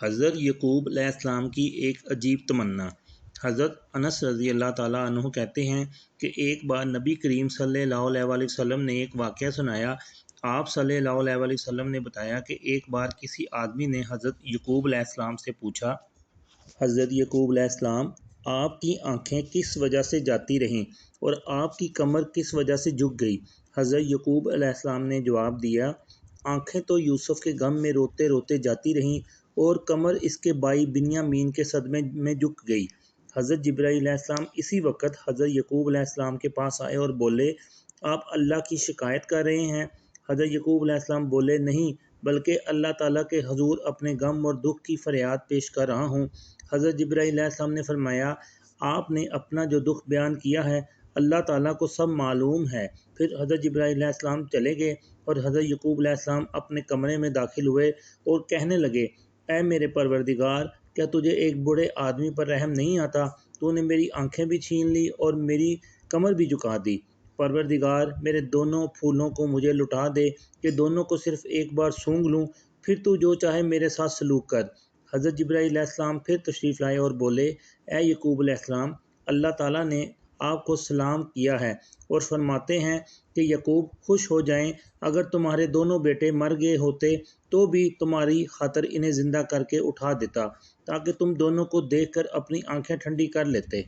حضرت یعقوب علیہ السلام کی ایک عجیب تمنا۔ حضرت انس رضی اللہ تعالیٰ عنہ کہتے ہیں کہ ایک بار نبی کریم صلی اللہ علیہ وسلم نے ایک واقعہ سنایا۔ آپ صلی اللہ علیہ وسلم نے بتایا کہ ایک بار کسی آدمی نے حضرت یعقوب علیہ السلام سے پوچھا، حضرت یعقوب علیہ السلام، آپ کی آنکھیں کس وجہ سے جاتی رہیں اور آپ کی کمر کس وجہ سے جھک گئی؟ حضرت یعقوب علیہ السلام نے جواب دیا، آنکھیں تو یوسف کے غم میں روتے روتے جاتی رہیں اور کمر اس کے بھائی بنیامین کے صدمے میں جھک گئی۔ حضرت جبرائیل علیہ السلام اسی وقت حضرت یعقوب علیہ السلام کے پاس آئے اور بولے، آپ اللہ کی شکایت کر رہے ہیں؟ حضرت یعقوب علیہ السلام بولے، نہیں، بلکہ اللہ تعالیٰ کے حضور اپنے غم اور دکھ کی فریاد پیش کر رہا ہوں۔ حضرت جبرائیل علیہ السلام نے فرمایا، آپ نے اپنا جو دکھ بیان کیا ہے اللہ تعالیٰ کو سب معلوم ہے۔ پھر حضرت جبرائیل علیہ السلام چلے گئے اور حضرت یعقوب علیہ السلام اپنے کمرے میں داخل ہوئے اور کہنے لگے، اے میرے پروردگار، کیا تجھے ایک بوڑھے آدمی پر رحم نہیں آتا؟ تو نے میری آنکھیں بھی چھین لی اور میری کمر بھی جھکا دی۔ پروردگار، میرے دونوں پھولوں کو مجھے لوٹا دے کہ دونوں کو صرف ایک بار سونگھ لوں، پھر تو جو چاہے میرے ساتھ سلوک کر۔ حضرت جبرائیل علیہ السلام پھر تشریف لائے اور بولے، اے یعقوب علیہ السلام، اللہ تعالیٰ نے آپ کو سلام کیا ہے اور فرماتے ہیں کہ یعقوب خوش ہو جائیں، اگر تمہارے دونوں بیٹے مر گئے ہوتے تو بھی تمہاری خاطر انہیں زندہ کر کے اٹھا دیتا تاکہ تم دونوں کو دیکھ کر اپنی آنکھیں ٹھنڈی کر لیتے۔